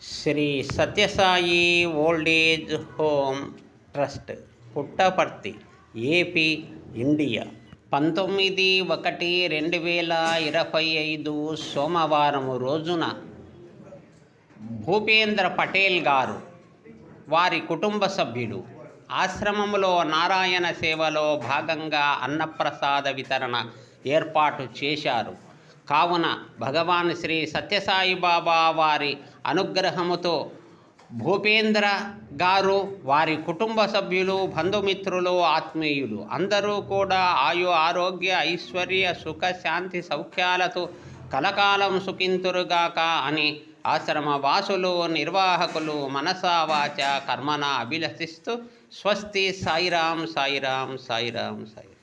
Shri Sathya Sai old age home trust, Puttaparthi, AP, India. 19/1/2025 సోమవారం రోజున భూపేంద్ర పటేల్ గారు, వారి కుటుంబ సభ్యులు ఆశ్రమంలో నారాయణ సేవలో భాగంగా అన్నప్రసాద వితరణ ఏర్పాటు చేశారు. కావున భగవాన్ శ్రీ సత్యసాయి బాబా వారి అనుగ్రహముతో భూపేంద్ర గారు, వారి కుటుంబ సభ్యులు, బంధుమిత్రులు, ఆత్మీయులు అందరూ కూడా ఆయు ఆరోగ్య ఐశ్వర్య సుఖ శాంతి సౌఖ్యాలతో కలకాలం సుఖింతురుగాక అని ఆశ్రమ వాసులు, నిర్వాహకులు మనసా వాచ కర్మన అభిలషిస్తూ స్వస్తి. సాయిరాం సాయిరాం సాయిరాం సాయి.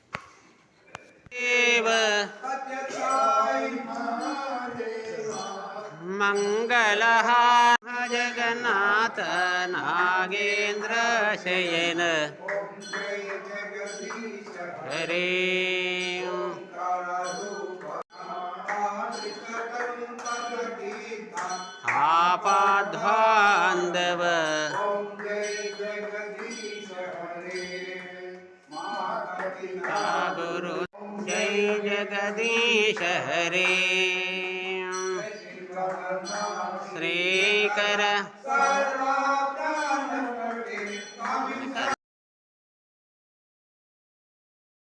మంగళహార జగన్నాథ నాగేంద్ర శయన హరే ఆపద్బాంధవ గురు జై జగదీశ హరే శ్రీకర